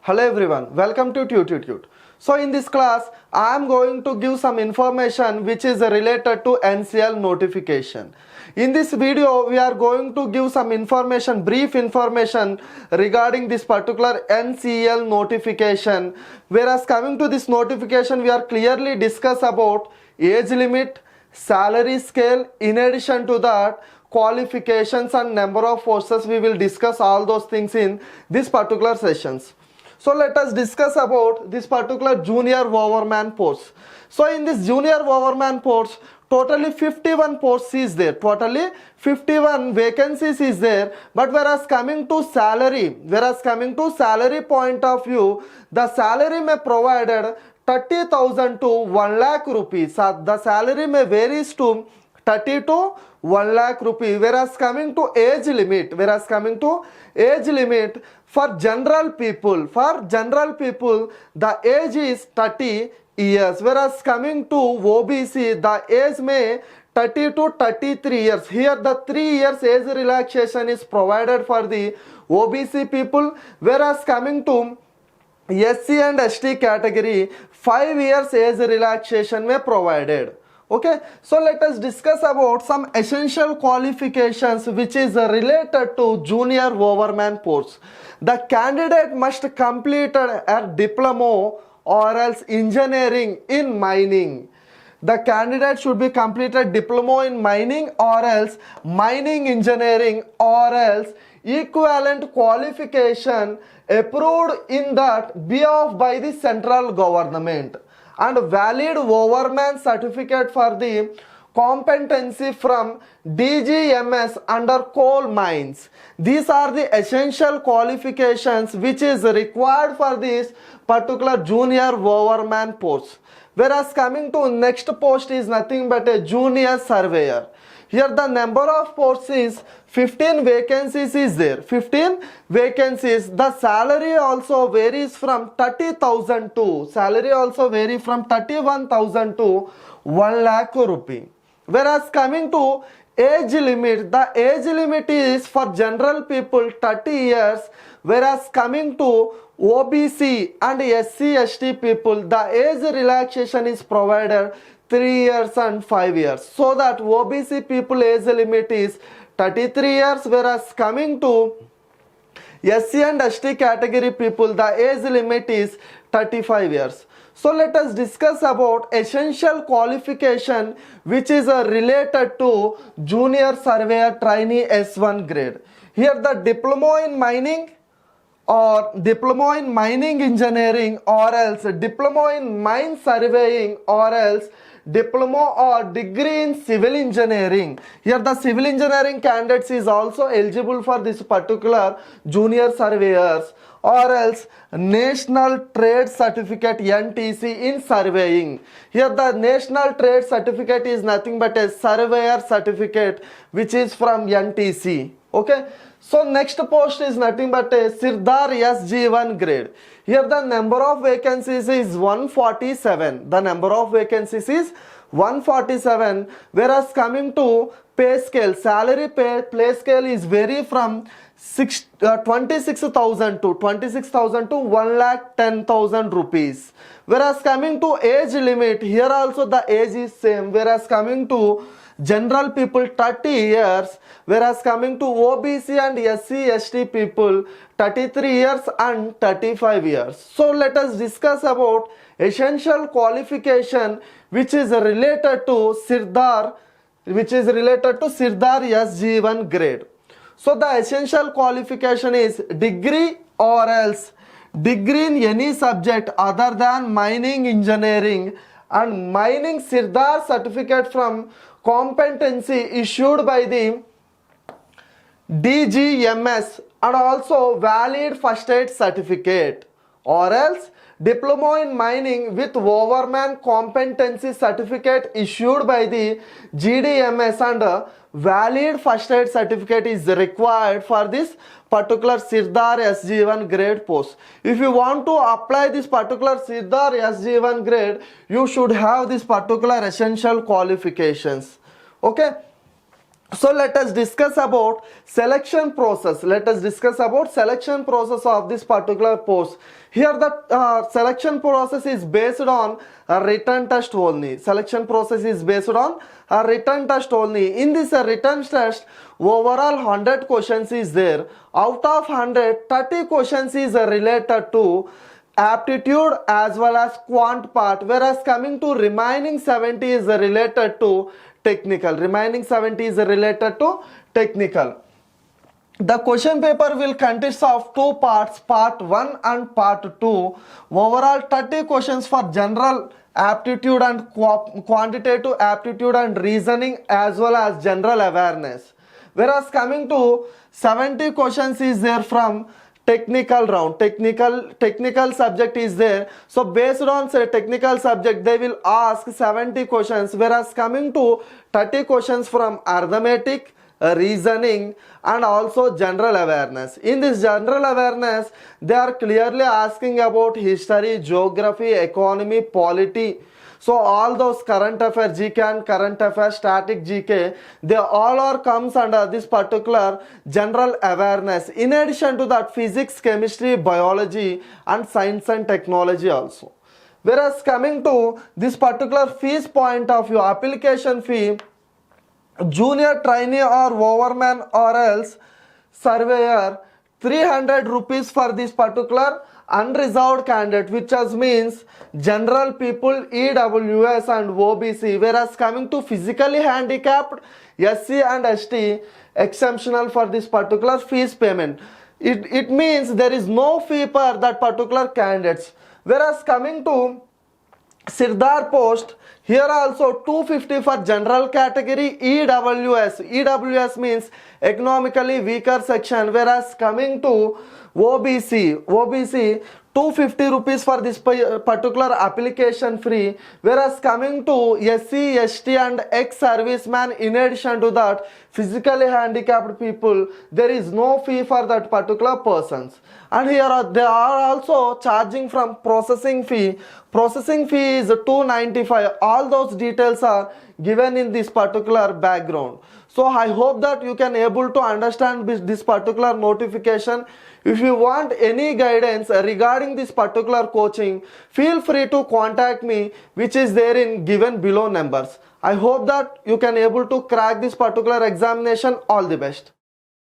Hello everyone, welcome to TuTuTut. So in this class, I am going to give some information which is related to NCL notification. In this video, we are going to give some information, brief information regarding this particular NCL notification. Whereas coming to this notification, we are clearly discuss about age limit, salary scale. In addition to that, qualifications and number of forces. We will discuss all those things in this particular sessions. So let us discuss about this particular junior overman post. So in this junior overman post, totally 51 posts is there. Totally 51 vacancies is there. But whereas coming to salary point of view, the salary may provided 30,000 to 1 lakh rupees. The salary may varies to 30 to 1 lakh rupee. Whereas coming to age limit, for general people, the age is 30 years. Whereas coming to OBC, the age may 30 to 33 years. Here the 3 years age relaxation is provided for the OBC people. Whereas coming to SC and ST category, 5 years age relaxation may provided. Okay, so let us discuss about some essential qualifications which is related to junior overman posts. The candidate must complete a diploma or else engineering in mining. The candidate should be completed diploma in mining or else mining engineering or else equivalent qualification approved in that behalf by the central government, and valid overman certificate for the competency from DGMS under coal mines. These are the essential qualifications which is required for this particular junior overman post. Whereas coming to next post is nothing but a junior surveyor. Here the number of posts is 15 vacancies is there. 15 vacancies. The salary also varies from 30,000 to 31,000 to 1 lakh rupee. Whereas coming to age limit, the age limit is for general people 30 years. Whereas coming to OBC and SC ST people, the age relaxation is provided 3 years and 5 years. So that OBC people age limit is 33 years, whereas coming to SC and ST category people, the age limit is 35 years. So let us discuss about essential qualification which is related to junior surveyor trainee S1 grade. Here the diploma in mining or diploma in mining engineering or else diploma in mine surveying or else diploma or degree in civil engineering. Here the civil engineering candidates is also eligible for this particular junior surveyors, or else national trade certificate NTC in surveying. Here the national trade certificate is nothing but a surveyor certificate which is from NTC. Okay, so next post is nothing but a Sirdar SG1 grade. Here the number of vacancies is 147. The number of vacancies is 147. Whereas coming to pay scale, salary pay scale is vary from 26,000 to 1,10,000 rupees. Whereas coming to age limit, here also the age is same. Whereas coming to general people 30 years, whereas coming to OBC and SC ST people 33 years and 35 years. So let us discuss about essential qualification which is related to Sirdar SG1 grade. So the essential qualification is degree or else degree in any subject other than mining engineering and mining Sirdar certificate from competency issued by the DGMS and also valid first aid certificate, or else diploma in mining with overman competency certificate issued by the GDMS and valid first aid certificate is required for this particular Sirdar SG1 grade post. If you want to apply this particular Sirdar SG1 grade, you should have this particular essential qualifications. Okay, So let us discuss about selection process. Let us discuss about selection process of this particular post. Here the selection process is based on a written test only. Selection process is based on a written test only. In this written test, overall 100 questions is there. Out of 100, 30 questions is related to aptitude as well as quant part, whereas coming to remaining 70 is related to technical. Remaining 70 is related to technical. The question paper will consist of two parts, part 1 and part 2. Overall 30 questions for general aptitude and quantitative aptitude and reasoning as well as general awareness. Whereas coming to 70 questions is there from technical round. Technical subject is there. So based on say technical subject they will ask 70 questions, whereas coming to 30 questions from arithmetic, reasoning and also general awareness. In this general awareness they are clearly asking about history, geography, economy, polity. So all those current affairs, GK and current affairs, static GK, they all are comes under this particular general awareness. In addition to that, physics, chemistry, biology and science and technology also. Whereas coming to this particular fees point of view, application fee, junior trainee or overman or else surveyor, 300 rupees for this particular unreserved candidate, which means general people, EWS and OBC, whereas coming to physically handicapped, SC and ST, exemptional for this particular fees payment. It means there is no fee per that particular candidates. Whereas coming to Sirdar post, here also 250 for general category, EWS means economically weaker section, whereas coming to OBC 250 rupees for this particular application free, whereas coming to SC, ST and ex-serviceman, in addition to that physically handicapped people, there is no fee for that particular persons. And here they are also charging from processing fee. Processing fee is 295. All those details are given in this particular background. So I hope that you can able to understand this particular notification. If you want any guidance regarding this particular coaching, feel free to contact me, which is there in given below numbers. I hope that you can able to crack this particular examination. All the best.